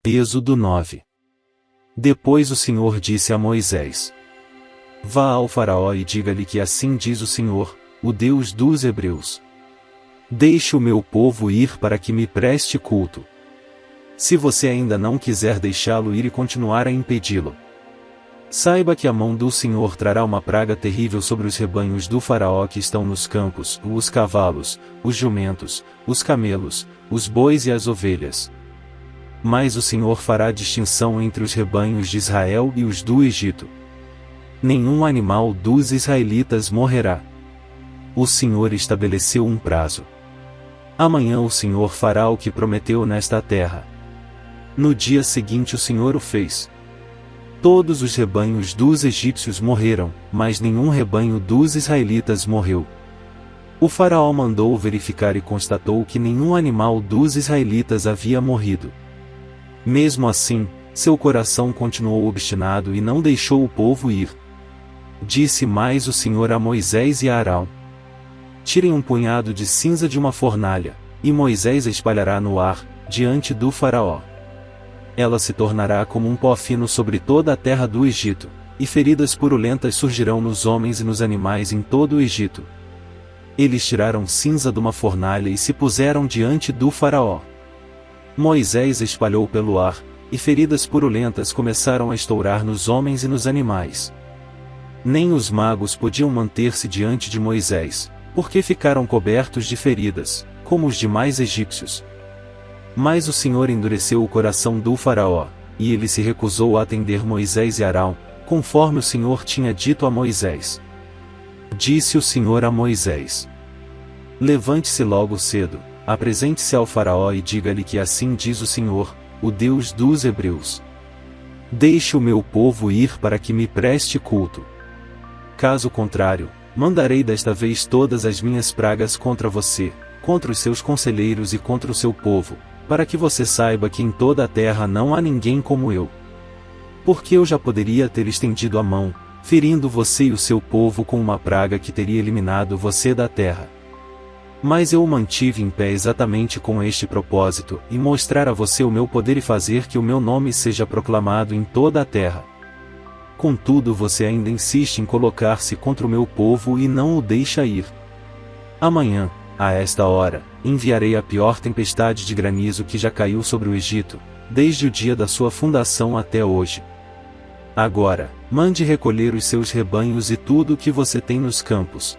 Êxodo 9. Depois o Senhor disse a Moisés: Vá ao Faraó e diga-lhe que assim diz o Senhor, o Deus dos Hebreus: Deixe o meu povo ir para que me preste culto. Se você ainda não quiser deixá-lo ir e continuar a impedi-lo, saiba que a mão do Senhor trará uma praga terrível sobre os rebanhos do Faraó que estão nos campos, os cavalos, os jumentos, os camelos, os bois e as ovelhas. Mas o Senhor fará distinção entre os rebanhos de Israel e os do Egito. Nenhum animal dos israelitas morrerá. O Senhor estabeleceu um prazo. Amanhã o Senhor fará o que prometeu nesta terra. No dia seguinte o Senhor o fez. Todos os rebanhos dos egípcios morreram, mas nenhum rebanho dos israelitas morreu. O Faraó mandou verificar e constatou que nenhum animal dos israelitas havia morrido. Mesmo assim, seu coração continuou obstinado e não deixou o povo ir. Disse mais o Senhor a Moisés e a Arão: Tirem um punhado de cinza de uma fornalha, e Moisés a espalhará no ar, diante do Faraó. Ela se tornará como um pó fino sobre toda a terra do Egito, e feridas purulentas surgirão nos homens e nos animais em todo o Egito. Eles tiraram cinza de uma fornalha e se puseram diante do Faraó. Moisés a espalhou pelo ar, e feridas purulentas começaram a estourar nos homens e nos animais. Nem os magos podiam manter-se diante de Moisés, porque ficaram cobertos de feridas, como os demais egípcios. Mas o Senhor endureceu o coração do Faraó, e ele se recusou a atender Moisés e Arão, conforme o Senhor tinha dito a Moisés. Disse o Senhor a Moisés: Levante-se logo cedo, apresente-se ao Faraó e diga-lhe que assim diz o Senhor, o Deus dos Hebreus: Deixe o meu povo ir para que me preste culto. Caso contrário, mandarei desta vez todas as minhas pragas contra você, contra os seus conselheiros e contra o seu povo, para que você saiba que em toda a terra não há ninguém como eu. Porque eu já poderia ter estendido a mão, ferindo você e o seu povo com uma praga que teria eliminado você da terra. Mas eu o mantive em pé exatamente com este propósito, e mostrar a você o meu poder e fazer que o meu nome seja proclamado em toda a terra. Contudo você ainda insiste em colocar-se contra o meu povo e não o deixa ir. Amanhã, a esta hora, enviarei a pior tempestade de granizo que já caiu sobre o Egito, desde o dia da sua fundação até hoje. Agora, mande recolher os seus rebanhos e tudo o que você tem nos campos.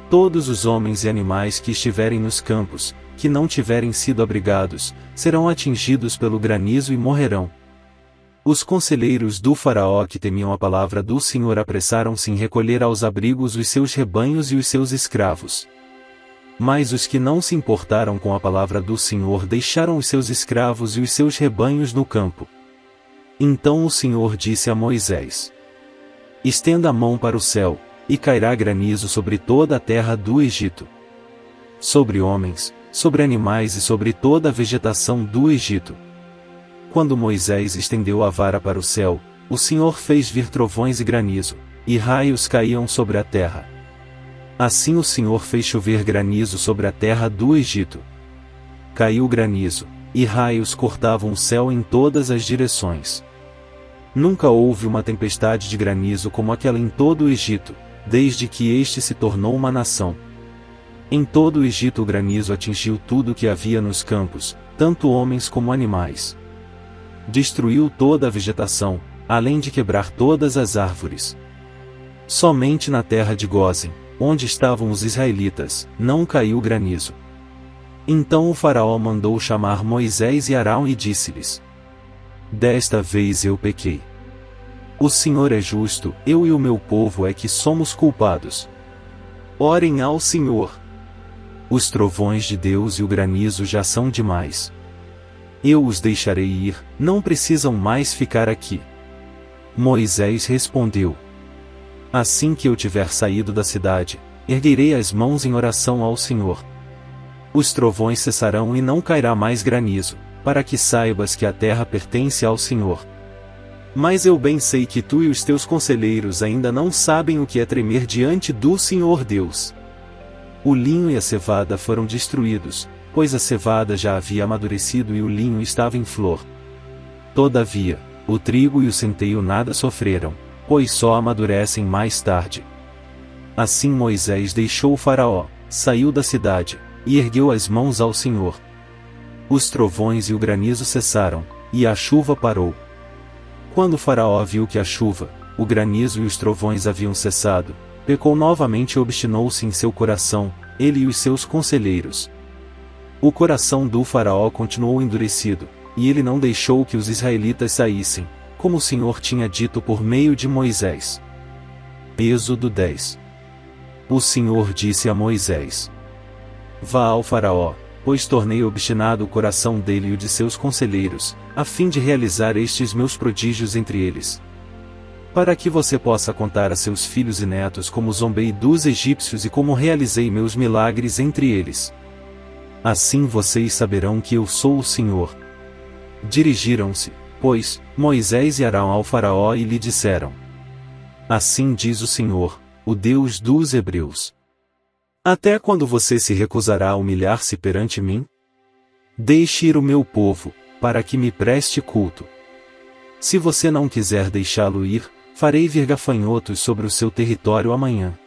Todos os homens e animais que estiverem nos campos, que não tiverem sido abrigados, serão atingidos pelo granizo e morrerão. Os conselheiros do Faraó que temiam a palavra do Senhor apressaram-se em recolher aos abrigos os seus rebanhos e os seus escravos. Mas os que não se importaram com a palavra do Senhor deixaram os seus escravos e os seus rebanhos no campo. Então o Senhor disse a Moisés: Estenda a mão para o céu, e cairá granizo sobre toda a terra do Egito. Sobre homens, sobre animais e sobre toda a vegetação do Egito. Quando Moisés estendeu a vara para o céu, o Senhor fez vir trovões e granizo, e raios caíam sobre a terra. Assim o Senhor fez chover granizo sobre a terra do Egito. Caiu granizo, e raios cortavam o céu em todas as direções. Nunca houve uma tempestade de granizo como aquela em todo o Egito, desde que este se tornou uma nação. Em todo o Egito o granizo atingiu tudo o que havia nos campos, tanto homens como animais. Destruiu toda a vegetação, além de quebrar todas as árvores. Somente na terra de Gósen, onde estavam os israelitas, não caiu granizo. Então o Faraó mandou chamar Moisés e Arão e disse-lhes: Desta vez eu pequei. O Senhor é justo, eu e o meu povo é que somos culpados. Orem ao Senhor. Os trovões de Deus e o granizo já são demais. Eu os deixarei ir, não precisam mais ficar aqui. Moisés respondeu: Assim que eu tiver saído da cidade, erguerei as mãos em oração ao Senhor. Os trovões cessarão e não cairá mais granizo, para que saibas que a terra pertence ao Senhor. Mas eu bem sei que tu e os teus conselheiros ainda não sabem o que é tremer diante do Senhor Deus. O linho e a cevada foram destruídos, pois a cevada já havia amadurecido e o linho estava em flor. Todavia, o trigo e o centeio nada sofreram, pois só amadurecem mais tarde. Assim Moisés deixou o Faraó, saiu da cidade, e ergueu as mãos ao Senhor. Os trovões e o granizo cessaram, e a chuva parou. Quando o Faraó viu que a chuva, o granizo e os trovões haviam cessado, pecou novamente e obstinou-se em seu coração, ele e os seus conselheiros. O coração do Faraó continuou endurecido, e ele não deixou que os israelitas saíssem, como o Senhor tinha dito por meio de Moisés. Êxodo 10. O Senhor disse a Moisés: Vá ao Faraó, pois tornei obstinado o coração dele e o de seus conselheiros, a fim de realizar estes meus prodígios entre eles. Para que você possa contar a seus filhos e netos como zombei dos egípcios e como realizei meus milagres entre eles. Assim vocês saberão que eu sou o Senhor. Dirigiram-se, pois, Moisés e Arão ao Faraó e lhe disseram: Assim diz o Senhor, o Deus dos Hebreus: Até quando você se recusará a humilhar-se perante mim? Deixe ir o meu povo, para que me preste culto. Se você não quiser deixá-lo ir, farei vir gafanhotos sobre o seu território amanhã.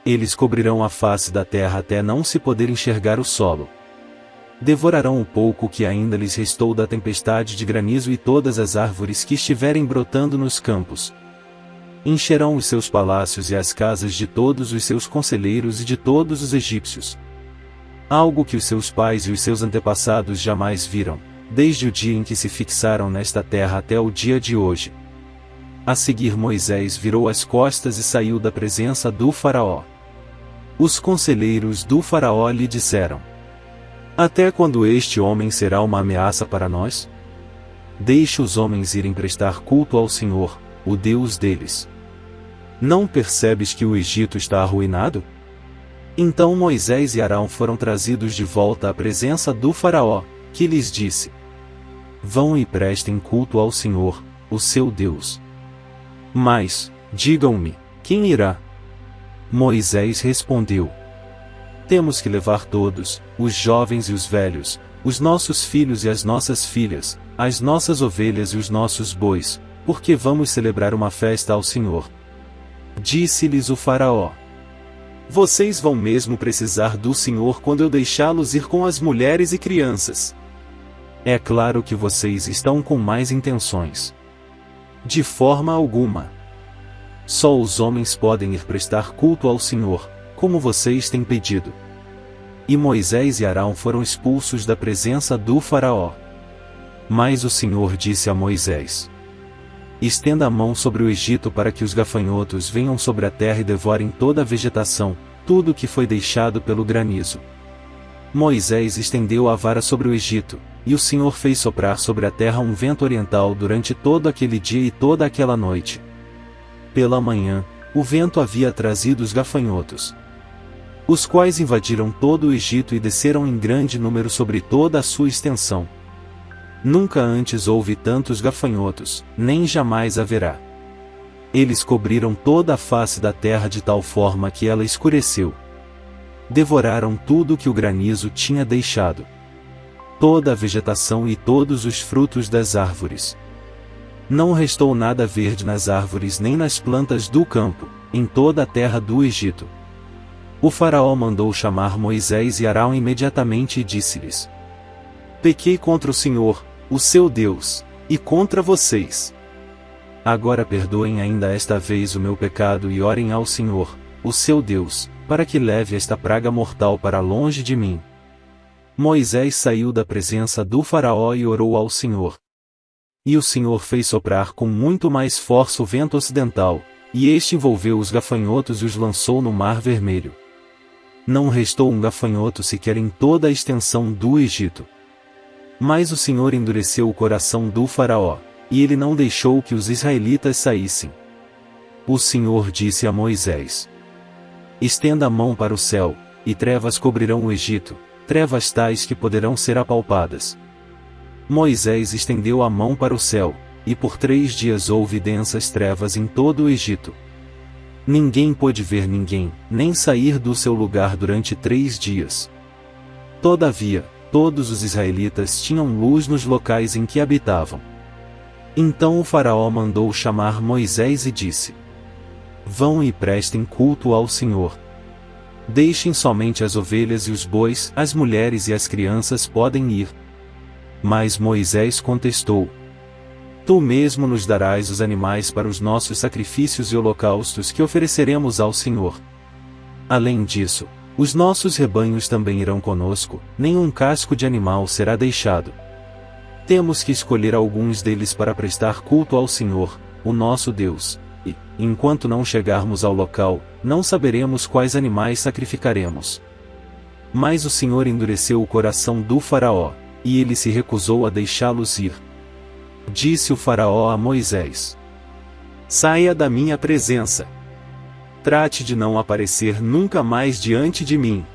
Eles cobrirão a face da terra até não se poder enxergar o solo. Devorarão o pouco que ainda lhes restou da tempestade de granizo e todas as árvores que estiverem brotando nos campos. Encherão os seus palácios e as casas de todos os seus conselheiros e de todos os egípcios. Algo que os seus pais e os seus antepassados jamais viram, desde o dia em que se fixaram nesta terra até o dia de hoje. A seguir Moisés virou as costas e saiu da presença do Faraó. Os conselheiros do Faraó lhe disseram: Até quando este homem será uma ameaça para nós? Deixe os homens irem prestar culto ao Senhor, o Deus deles. Não percebes que o Egito está arruinado? Então Moisés e Arão foram trazidos de volta à presença do Faraó, que lhes disse: Vão e prestem culto ao Senhor, o seu Deus. Mas, digam-me, quem irá? Moisés respondeu: Temos que levar todos, os jovens e os velhos, os nossos filhos e as nossas filhas, as nossas ovelhas e os nossos bois, porque vamos celebrar uma festa ao Senhor. Disse-lhes o Faraó: Vocês vão mesmo precisar do Senhor quando eu deixá-los ir com as mulheres e crianças. É claro que vocês estão com mais intenções. De forma alguma. Só os homens podem ir prestar culto ao Senhor, como vocês têm pedido. E Moisés e Arão foram expulsos da presença do Faraó. Mas o Senhor disse a Moisés: Estenda a mão sobre o Egito para que os gafanhotos venham sobre a terra e devorem toda a vegetação, tudo o que foi deixado pelo granizo. Moisés estendeu a vara sobre o Egito, e o Senhor fez soprar sobre a terra um vento oriental durante todo aquele dia e toda aquela noite. Pela manhã, o vento havia trazido os gafanhotos, os quais invadiram todo o Egito e desceram em grande número sobre toda a sua extensão. Nunca antes houve tantos gafanhotos, nem jamais haverá. Eles cobriram toda a face da terra de tal forma que ela escureceu. Devoraram tudo que o granizo tinha deixado, toda a vegetação e todos os frutos das árvores. Não restou nada verde nas árvores nem nas plantas do campo, em toda a terra do Egito. O Faraó mandou chamar Moisés e Arão imediatamente e disse-lhes: Pequei contra o Senhor, o seu Deus, e contra vocês. Agora perdoem ainda esta vez o meu pecado e orem ao Senhor, o seu Deus, para que leve esta praga mortal para longe de mim. Moisés saiu da presença do Faraó e orou ao Senhor. E o Senhor fez soprar com muito mais força o vento ocidental, e este envolveu os gafanhotos e os lançou no Mar Vermelho. Não restou um gafanhoto sequer em toda a extensão do Egito. Mas o Senhor endureceu o coração do Faraó, e ele não deixou que os israelitas saíssem. O Senhor disse a Moisés: Estenda a mão para o céu, e trevas cobrirão o Egito, trevas tais que poderão ser apalpadas. Moisés estendeu a mão para o céu, e por 3 dias houve densas trevas em todo o Egito. Ninguém pôde ver ninguém, nem sair do seu lugar durante 3 dias. Todavia, todos os israelitas tinham luz nos locais em que habitavam. Então o faraó mandou chamar Moisés e disse: Vão e prestem culto ao Senhor. Deixem somente as ovelhas e os bois, as mulheres e as crianças podem ir. Mas Moisés contestou: Tu mesmo nos darás os animais para os nossos sacrifícios e holocaustos que ofereceremos ao Senhor. Além disso, os nossos rebanhos também irão conosco, nenhum casco de animal será deixado. Temos que escolher alguns deles para prestar culto ao Senhor, o nosso Deus, e, enquanto não chegarmos ao local, não saberemos quais animais sacrificaremos. Mas o Senhor endureceu o coração do faraó, e ele se recusou a deixá-los ir. Disse o faraó a Moisés: Saia da minha presença. Trate de não aparecer nunca mais diante de mim.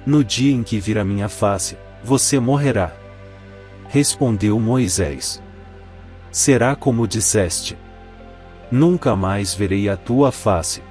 No dia em que vir a minha face, você morrerá. Respondeu Moisés: Será como disseste. Nunca mais verei a tua face.